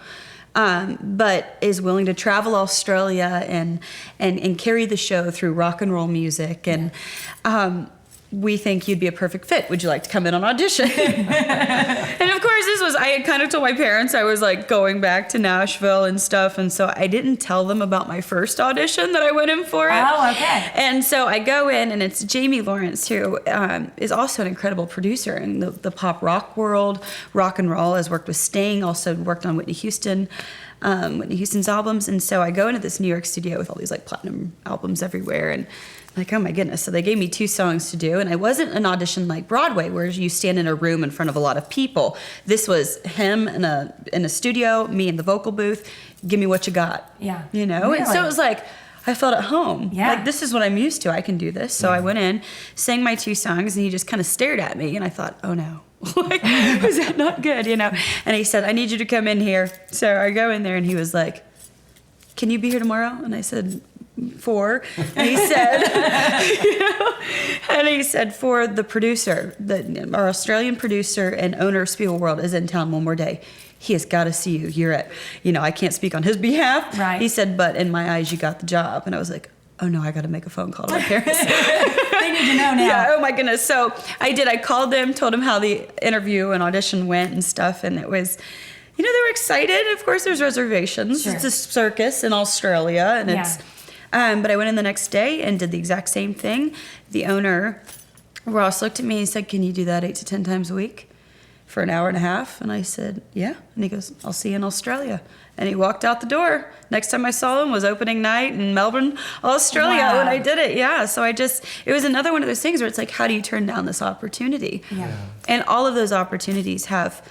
Speaker 5: but is willing to travel Australia and carry the show through rock and roll music. And we think you'd be a perfect fit. Would you like to come in on audition? And of course, I had kind of told my parents I was like going back to Nashville and stuff. And so I didn't tell them about my first audition that I went in for.
Speaker 3: Oh, okay.
Speaker 5: And so I go in, and it's Jamie Lawrence, who is also an incredible producer in the pop rock world, rock and roll, has worked with Sting, also worked on Whitney Houston's albums. And so I go into this New York studio with all these like platinum albums everywhere, and like, oh my goodness. So they gave me 2 songs to do, and it wasn't an audition like Broadway where you stand in a room in front of a lot of people. This was him in a studio, me in the vocal booth. Give me what you got.
Speaker 3: Yeah.
Speaker 5: You know?
Speaker 3: Really?
Speaker 5: And so it was like, I felt at home.
Speaker 3: Yeah.
Speaker 5: Like, this is what I'm used to. I can do this. So I went in, sang my 2 songs, and he just kind of stared at me, and I thought, oh no. Like, was that not good, you know? And he said, I need you to come in here. So I go in there, and he was like, can you be here tomorrow? And I said, 4. And he said, for the producer, our Australian producer and owner of Spiegel World is in town one more day. He has got to see you. You're at, I can't speak on his behalf.
Speaker 3: Right.
Speaker 5: He said, but in my eyes, you got the job. And I was like, oh no, I got to make a phone call to my parents.
Speaker 3: They need to know now.
Speaker 5: Yeah, oh my goodness. So I did. I called them, told them how the interview and audition went and stuff. And it was, they were excited. Of course, there's reservations.
Speaker 3: Sure.
Speaker 5: It's a circus in Australia. And it's, but I went in the next day and did the exact same thing. The owner, Ross, looked at me and said, can you do that 8 to 10 times a week for an hour and a half? And I said, yeah. And he goes, I'll see you in Australia. And he walked out the door. Next time I saw him was opening night in Melbourne, Australia,
Speaker 3: Wow.
Speaker 5: when I did it. Yeah. So it was another one of those things where it's like, how do you turn down this opportunity?
Speaker 3: Yeah.
Speaker 5: And all of those opportunities have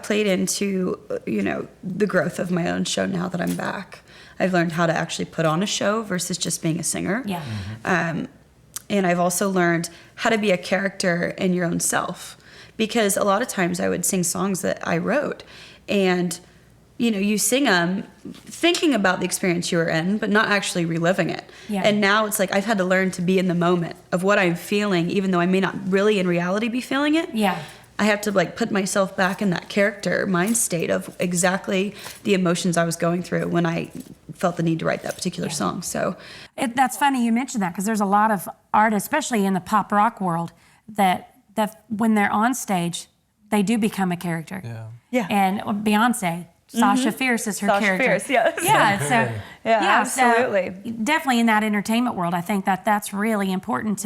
Speaker 5: played into, the growth of my own show now that I'm back. I've learned how to actually put on a show versus just being a singer.
Speaker 3: Yeah.
Speaker 5: And I've also learned how to be a character in your own self. Because a lot of times I would sing songs that I wrote, and you sing them thinking about the experience you were in, but not actually reliving it.
Speaker 3: Yeah.
Speaker 5: And now it's like I've had to learn to be in the moment of what I'm feeling, even though I may not really in reality be feeling it.
Speaker 3: Yeah.
Speaker 5: I have to put myself back in that character mind state of exactly the emotions I was going through when I felt the need to write that particular song. So
Speaker 3: That's funny you mentioned that, because there's a lot of artists, especially in the pop rock world, that when they're on stage, they do become a character.
Speaker 2: Yeah.
Speaker 5: Yeah.
Speaker 3: And Beyonce, Sasha Fierce is her
Speaker 5: Sasha
Speaker 3: character.
Speaker 5: Fierce, yes.
Speaker 3: Yeah. So
Speaker 5: absolutely.
Speaker 3: So definitely in that entertainment world, I think that's really important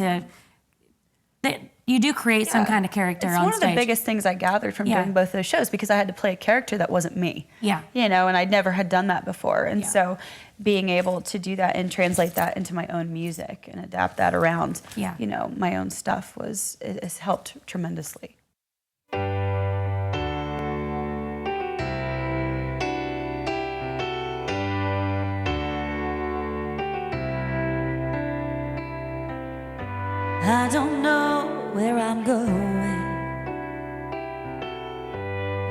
Speaker 3: that you do create some kind of character on stage.
Speaker 5: It's one of the biggest things I gathered from doing both those shows, because I had to play a character that wasn't me.
Speaker 3: Yeah.
Speaker 5: And I'd never had done that before. And so being able to do that and translate that into my own music and adapt that around, my own stuff it has helped tremendously.
Speaker 9: I don't know where I'm going,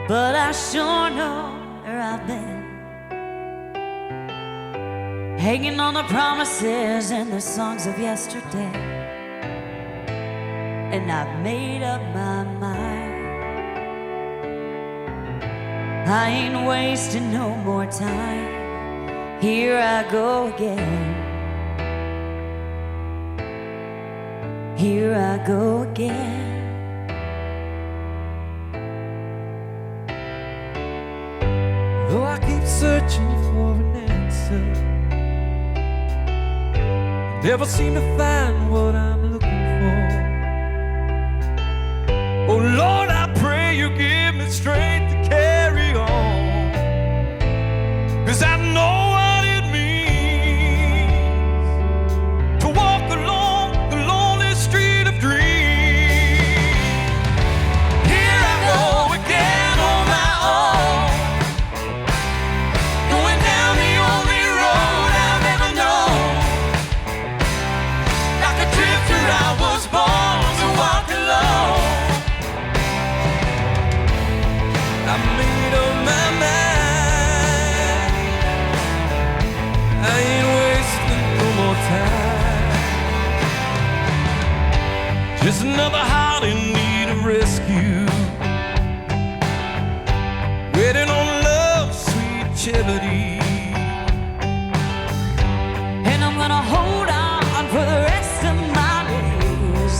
Speaker 9: but I sure know where I've been. Hanging on the promises and the songs of yesterday, and I've made up my mind. I ain't wasting no more time. Here I go again. Here I go again.
Speaker 1: Though I keep searching for an answer, never seem to find what I'm looking for. Oh Lord, I pray you give me strength to carry on, 'cause I know what it means to walk along the lonely street of dreams. Here I go again on my own, going down the only road I've ever known. Like a drifter, I was born to walk alone. I made up my mind. I ain't wasting no more time. Just another heart in need of rescue, waiting on love's sweet charity.
Speaker 9: And I'm gonna hold on for the rest of my days.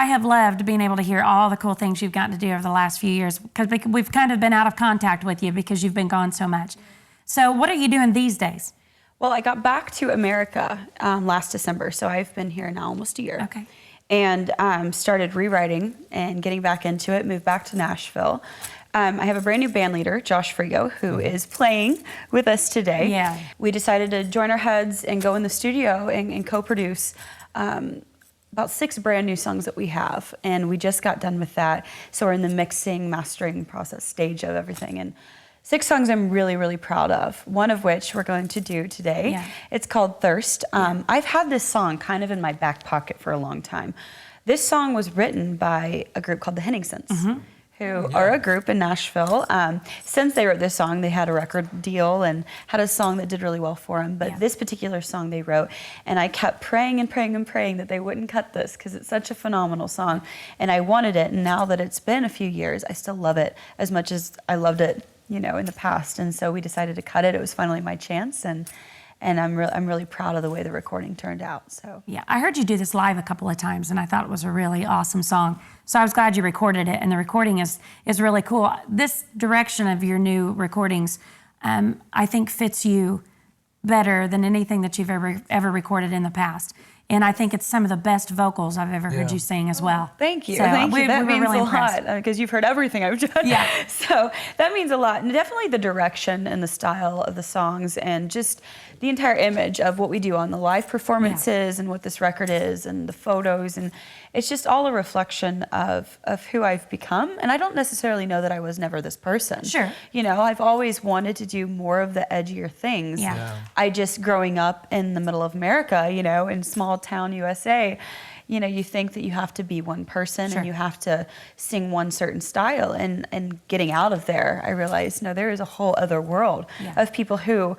Speaker 3: I have loved being able to hear all the cool things you've gotten to do over the last few years, because we've kind of been out of contact with you because you've been gone so much. So what are you doing these days?
Speaker 5: Well, I got back to America last December, so I've been here now almost a year.
Speaker 3: Okay.
Speaker 5: And started rewriting and getting back into it, moved back to Nashville. I have a brand new band leader, Josh Frigo, who is playing with us today.
Speaker 3: Yeah.
Speaker 5: We decided to join our heads and go in the studio and co-produce about 6 brand new songs that we have. And we just got done with that. So we're in the mixing, mastering process stage of everything. And 6 songs I'm really, really proud of, one of which we're going to do today.
Speaker 3: Yeah.
Speaker 5: It's called Thirst. I've had this song kind of in my back pocket for a long time. This song was written by a group called the Henningsons, who are a group in Nashville. Since they wrote this song, they had a record deal and had a song that did really well for them. But this particular song they wrote, and I kept praying and praying and praying that they wouldn't cut this because it's such a phenomenal song. And I wanted it, and now that it's been a few years, I still love it as much as I loved it, you know, in the past. And so we decided to cut it. It was finally my chance, and I'm really proud of the way the recording turned out. So
Speaker 3: yeah, I heard you do this live a couple of times, and I thought it was a really awesome song. So I was glad you recorded it, and the recording is really cool. This direction of your new recordings, I think fits you better than anything that you've ever recorded in the past. And I think it's some of the best vocals I've ever heard you sing as well.
Speaker 5: Thank you.
Speaker 3: So
Speaker 5: Thank you. That
Speaker 3: we were
Speaker 5: means
Speaker 3: really
Speaker 5: a
Speaker 3: impressed.
Speaker 5: lot because you've heard everything I've done.
Speaker 3: Yeah.
Speaker 5: So that means a lot. And definitely the direction and the style of the songs and just the entire image of what we do on the live performances and what this record is and the photos. And it's just all a reflection of who I've become. And I don't necessarily know that I was never this person.
Speaker 3: Sure.
Speaker 5: You know, I've always wanted to do more of the edgier things.
Speaker 3: Yeah.
Speaker 5: I just, growing up in the middle of America, you know, in small town USA, you know, you think that you have to be one person and you have to sing one certain style. And getting out of there, I realized, no, there is a whole other world of people who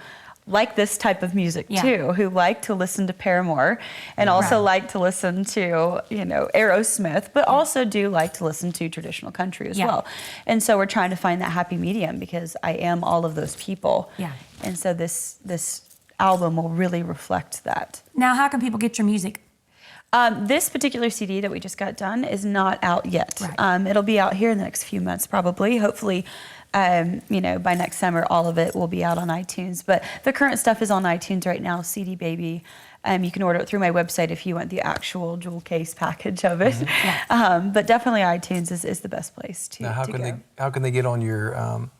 Speaker 5: like this type of music too, who like to listen to Paramore and also like to listen to, you know, Aerosmith, but also do like to listen to traditional country as well. And so we're trying to find that happy medium because I am all of those people.
Speaker 3: Yeah.
Speaker 5: And so this album will really reflect that.
Speaker 3: Now, how can people get your music?
Speaker 5: This particular CD that we just got done is not out yet.
Speaker 3: Right.
Speaker 5: It'll be out here in the next few months, probably. Hopefully, you know, by next summer, all of it will be out on iTunes. But the current stuff is on iTunes right now, CD Baby. You can order it through my website if you want the actual jewel case package of it. But definitely iTunes is the best place to,
Speaker 2: now, how
Speaker 5: go.
Speaker 2: can they get on your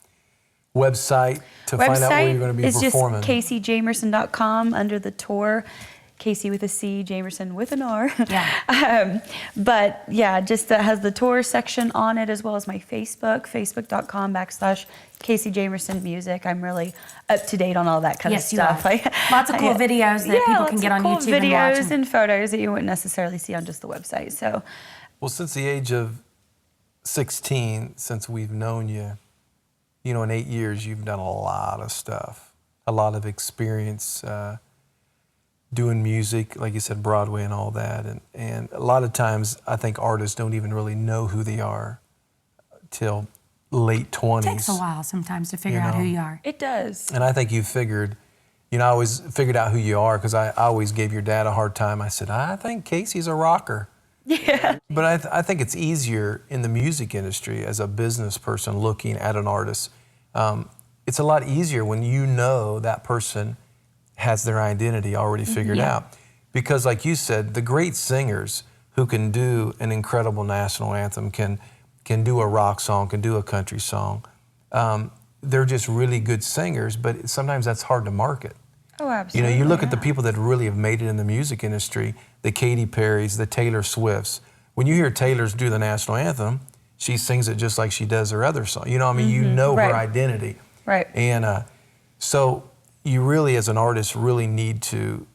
Speaker 2: website to find out where you're going to be performing?
Speaker 5: It's just CaseyJamerson.com under the tour. Casey with a C, Jamerson with an R.
Speaker 3: Yeah.
Speaker 5: But yeah, just that has the tour section on it as well as my Facebook, facebook.com/Casey Jamerson Music. I'm really up to date on all that kind of stuff.
Speaker 3: Lots of cool videos that people can get on YouTube and watch.
Speaker 5: Videos and photos that you wouldn't necessarily see on just the website. So,
Speaker 2: well, since the age of 16, since we've known you, you know, in 8 years, you've done a lot of stuff, a lot of experience, doing music, like you said, Broadway and all that. And a lot of times, I think artists don't even really know who they are till late 20s.
Speaker 3: It takes a while sometimes to figure out who you are.
Speaker 5: it does.
Speaker 2: And I think you figured, you know, I always figured out who you are because I always gave your dad a hard time. I said, I think Casey's a rocker.
Speaker 5: Yeah.
Speaker 2: But I think it's easier in the music industry as a business person looking at an artist. It's a lot easier when you know that person has their identity already figured out. Because like you said, the great singers who can do an incredible national anthem, can do a rock song, can do a country song, they're just really good singers, but sometimes that's hard to market.
Speaker 5: Oh, absolutely.
Speaker 2: You know, you look at the people that really have made it in the music industry, the Katy Perrys, the Taylor Swifts. When you hear Taylor's do the national anthem, she sings it just like she does her other song. You know, I mean, you know her identity.
Speaker 5: Right.
Speaker 2: And so you really, as an artist, really need to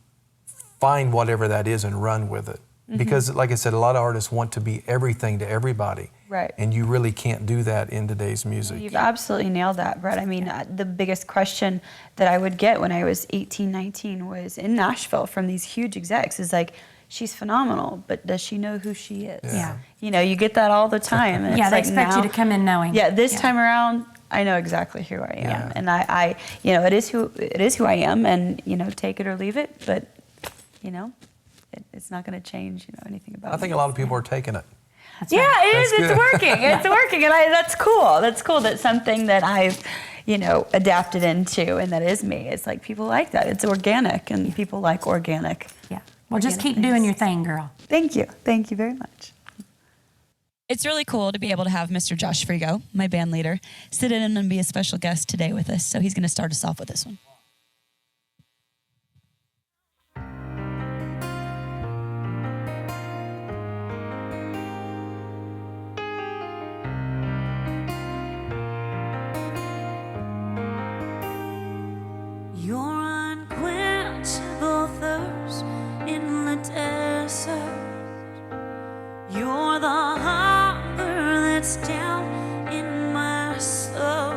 Speaker 2: find whatever that is and run with it. Because, like I said, a lot of artists want to be everything to everybody.
Speaker 5: Right.
Speaker 2: And you really can't do that in today's music.
Speaker 5: You've absolutely nailed that, Brett. I mean, the biggest question that I would get when I was 18, 19 was in Nashville from these huge execs is like, she's phenomenal, but does she know who she is?
Speaker 3: Yeah.
Speaker 5: You know, you get that all the time. And
Speaker 3: Yeah,
Speaker 5: it's
Speaker 3: they
Speaker 5: like
Speaker 3: expect you to come in knowing.
Speaker 5: Yeah, this time around, I know exactly who I am.
Speaker 2: Yeah.
Speaker 5: And I, you know, it is who I am, and, you know, take it or leave it, but, you know, it's not going to change, you know, anything about
Speaker 2: I think
Speaker 5: me.
Speaker 2: a lot of people are taking it.
Speaker 3: That's
Speaker 7: Yeah,
Speaker 3: right.
Speaker 7: it is. It's working. It's working, and that's cool. That's cool. That's something that I've, adapted into, and that is me. It's like people like that. It's organic, and people like organic.
Speaker 3: Yeah. Well, just keep doing your thing, girl.
Speaker 7: Thank you. Thank you very much.
Speaker 10: It's really cool to be able to have Mr. Josh Frigo, my band leader, sit in and be a special guest today with us. So he's going to start us off with this one.
Speaker 9: Your unquenchable thirst in the desert. You're the hunger that's down in my soul.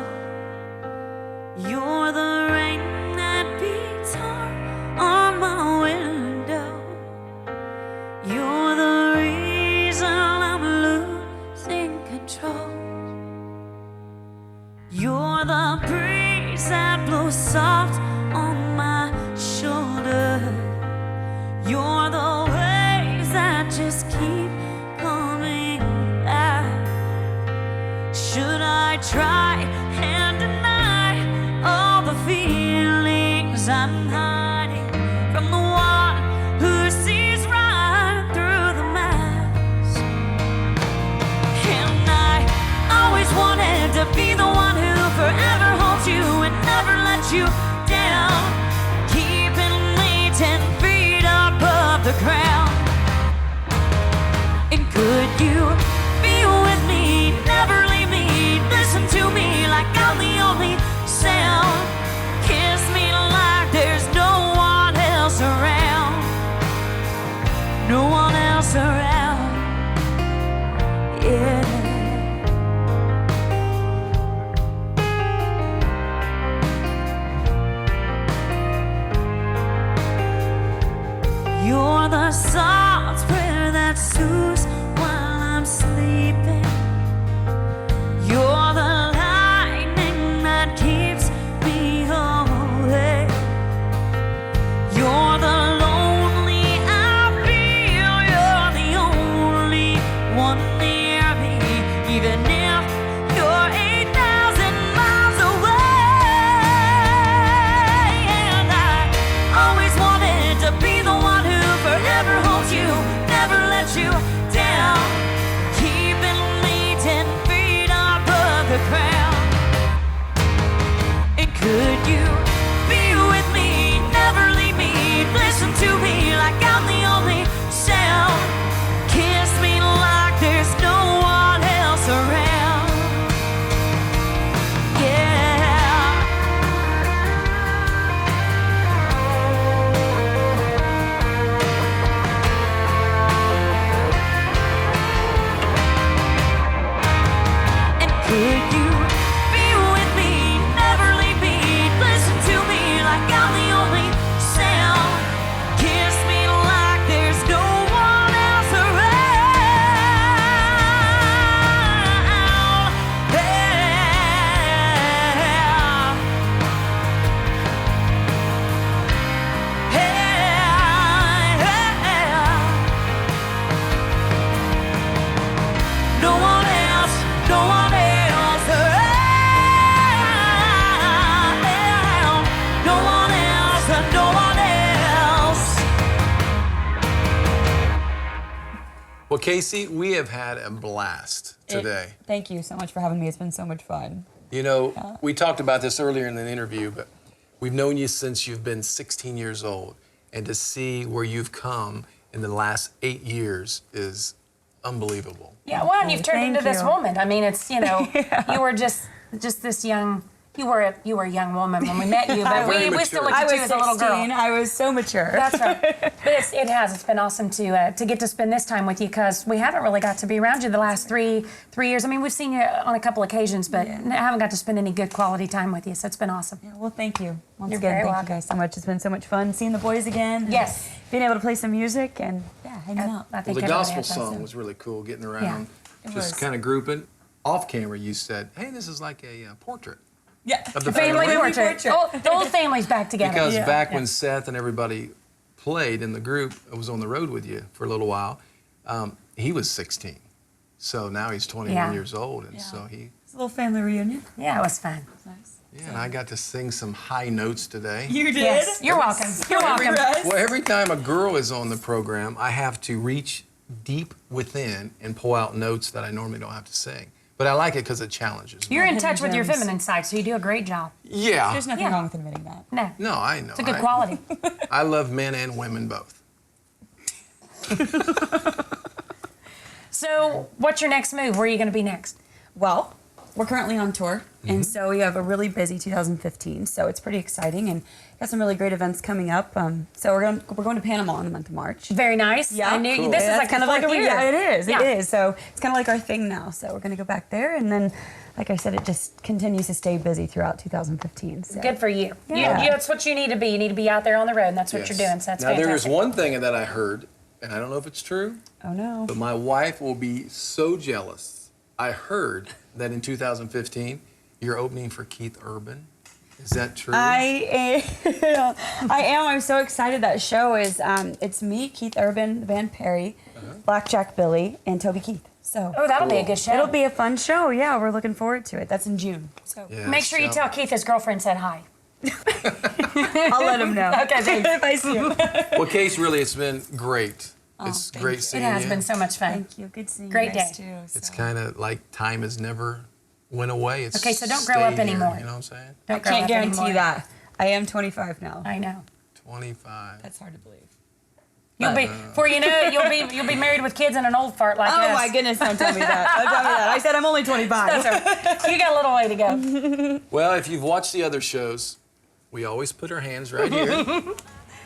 Speaker 9: You're the rain that beats hard on my window. You're the reason I'm losing control. You're the breeze that blows soft on my shoulder. You're the waves that just keep coming back. Should I try and deny all the feelings I'm hiding from the one who sees right through the mask? And I always wanted to be the one who forever holds you and never lets you down, keeping me 10 feet above the ground. And could you be with me, never leave me, listen to me like I'm the only sound, kiss me like there's no one else around, no one else around, yeah. You're the soft prayer that soothes while I'm sleeping. You're the lightning that keeps me awake. You're the lonely I feel. You're the only one near me, even if you're 8,000 miles away. And I always wanted to be the one who forever holds you, never lets you down, keeping me 10 feet above the ground. And could you be with me, never leave me, listen to me like I'm the only sound, kiss me like there's no one else around, yeah. Could you be with me, never leave me, listen to me like I'm the only sound, kiss me like there's no one else around, no one else, no one else.
Speaker 2: Well, Casey, we have had a blast today.
Speaker 7: Thank you so much for having me. It's been so much fun.
Speaker 2: We talked about this earlier in the interview, but we've known you since you've been 16 years old. And to see where you've come in the last 8 years is unbelievable.
Speaker 3: Yeah, well, and you've turned
Speaker 7: Thank
Speaker 3: into this
Speaker 7: you.
Speaker 3: woman. I mean, it's, you were just this young. You were a young woman when we met you, but we still looked at you as a little girl.
Speaker 7: I was so mature.
Speaker 3: That's right. But it's been awesome to get to spend this time with you, because we haven't really got to be around you the last three years. I mean, we've seen you on a couple occasions, but I haven't got to spend any good quality time with you. So it's been awesome.
Speaker 7: Yeah, well, thank you. Once
Speaker 3: You're
Speaker 7: again,
Speaker 3: very
Speaker 7: thank
Speaker 3: welcome.
Speaker 7: you guys so much. It's been so much fun seeing the boys again.
Speaker 3: Yes.
Speaker 7: Being able to play some music and hanging out.
Speaker 3: I think
Speaker 2: Well, the
Speaker 3: everybody
Speaker 2: gospel
Speaker 3: has that,
Speaker 2: song
Speaker 3: so.
Speaker 2: was really cool, getting around,
Speaker 7: it
Speaker 2: just
Speaker 7: was.
Speaker 2: kind of grouping. Off camera, you said, hey, this is like a portrait.
Speaker 7: Yeah.
Speaker 2: Of the
Speaker 3: Family
Speaker 2: family.
Speaker 3: portrait. The whole family's back together.
Speaker 2: Because back when Seth and everybody played in the group, I was on the road with you for a little while, he was 16. So now he's 21 years old, and so he.
Speaker 7: It's a little family reunion.
Speaker 3: Yeah, it was fun.
Speaker 7: Nice.
Speaker 2: Yeah, and I got to sing some high notes today.
Speaker 7: You did?
Speaker 3: Yes, you're welcome. You're welcome.
Speaker 2: Well, every time a girl is on the program, I have to reach deep within and pull out notes that I normally don't have to sing. But I like it because it challenges me.
Speaker 3: You're in touch with your feminine side, so you do a great job.
Speaker 2: Yeah.
Speaker 7: There's nothing wrong with admitting that.
Speaker 3: No.
Speaker 2: No, I know.
Speaker 3: It's a good quality.
Speaker 2: I love men and women both.
Speaker 3: So, what's your next move? Where are you going to be next?
Speaker 7: Well, we're currently on tour, and so we have a really busy 2015. So it's pretty exciting, and got some really great events coming up. So we're going to Panama in the month of March.
Speaker 3: Very nice.
Speaker 7: Yeah,
Speaker 3: I knew
Speaker 2: cool.
Speaker 3: this is
Speaker 7: That's
Speaker 3: like
Speaker 7: kind of like
Speaker 3: year.
Speaker 7: yeah, it is.
Speaker 3: Yeah.
Speaker 7: It is. So it's kind of like our thing now. So we're going to go back there, and then, like I said, it just continues to stay busy throughout 2015. So.
Speaker 3: Good for you.
Speaker 7: Yeah.
Speaker 3: That's what you need to be. You need to be out there on the road, and that's what you're doing. So that's
Speaker 2: now,
Speaker 3: fantastic.
Speaker 2: there is one thing that I heard, and I don't know if it's true,
Speaker 7: Oh no.
Speaker 2: but my wife will be so jealous. I heard that in 2015, you're opening for Keith Urban. Is that true?
Speaker 7: I am. I'm so excited. That show is. It's me, Keith Urban, the band Perry, Blackjack Billy, and Toby Keith. So.
Speaker 3: Oh, that'll be a good show.
Speaker 7: It'll be a fun show. Yeah, we're looking forward to it. That's in June. So.
Speaker 2: Yeah,
Speaker 3: Make sure you tell Keith his girlfriend said hi.
Speaker 7: I'll let him know.
Speaker 3: Okay, thanks.
Speaker 7: If I see him.
Speaker 2: Well, Case, really, it's been great. It's
Speaker 7: thank
Speaker 2: great
Speaker 7: you.
Speaker 2: seeing
Speaker 3: It has
Speaker 2: you.
Speaker 3: been so much fun.
Speaker 7: Thank you. Good seeing
Speaker 3: Great
Speaker 7: you guys
Speaker 3: day.
Speaker 7: too.
Speaker 2: It's
Speaker 7: So.
Speaker 2: kind of like time has never went away. It's
Speaker 3: Okay, so don't grow
Speaker 2: stayed
Speaker 3: up
Speaker 2: here,
Speaker 3: anymore.
Speaker 2: You know what I'm saying?
Speaker 7: I
Speaker 3: Don't grow
Speaker 7: can't
Speaker 3: up
Speaker 7: guarantee
Speaker 3: anymore.
Speaker 7: that. I am 25 now.
Speaker 3: I know.
Speaker 2: 25.
Speaker 7: That's hard to believe.
Speaker 3: You'll be before you know it, you'll be married with kids and an old fart like us.
Speaker 7: Oh my goodness! Don't tell me that. Don't tell me that. I said I'm only 25.
Speaker 3: That's right. You got a little way to go.
Speaker 2: Well, if you've watched the other shows, we always put our hands right here.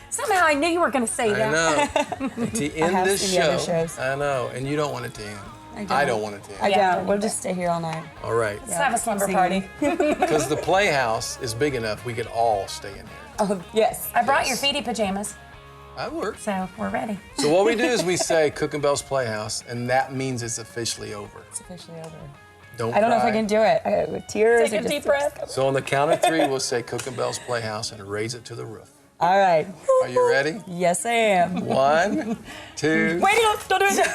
Speaker 3: Somehow I knew you were going to say
Speaker 2: I
Speaker 3: that.
Speaker 2: know. To end
Speaker 7: have
Speaker 2: this
Speaker 7: seen the other
Speaker 2: show,
Speaker 7: shows.
Speaker 2: I know, and you don't want it to end. I don't want it to end.
Speaker 7: I
Speaker 3: Yeah.
Speaker 7: don't. We'll just stay here all night.
Speaker 2: All right.
Speaker 3: Let's have a slumber
Speaker 7: Singing.
Speaker 3: party.
Speaker 2: Because the Playhouse is big enough, we could all stay in here.
Speaker 7: Oh yes.
Speaker 3: I brought your feety pajamas,
Speaker 2: That works.
Speaker 3: so we're ready.
Speaker 2: So what we do is we say Cook and Belle's Playhouse, and that means it's officially over.
Speaker 7: It's officially over.
Speaker 2: Don't
Speaker 7: I don't know if I
Speaker 2: cry.
Speaker 7: can do it. With tears.
Speaker 3: Take
Speaker 7: or
Speaker 3: a
Speaker 7: just-
Speaker 3: deep breath.
Speaker 2: So on the count of 3, we'll say Cook and Belle's Playhouse and raise it to the roof.
Speaker 7: All right.
Speaker 2: Are you ready?
Speaker 7: Yes, I am.
Speaker 2: 1, 2.
Speaker 7: Wait, don't do it.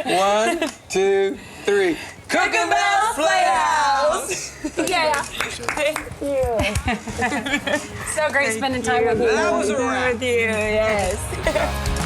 Speaker 2: 1, 2, 3.
Speaker 7: Cook and Belle's Playhouse.
Speaker 3: Yeah.
Speaker 7: Thank you.
Speaker 3: So great spending time with you.
Speaker 7: That was a wrap. With you. Yes.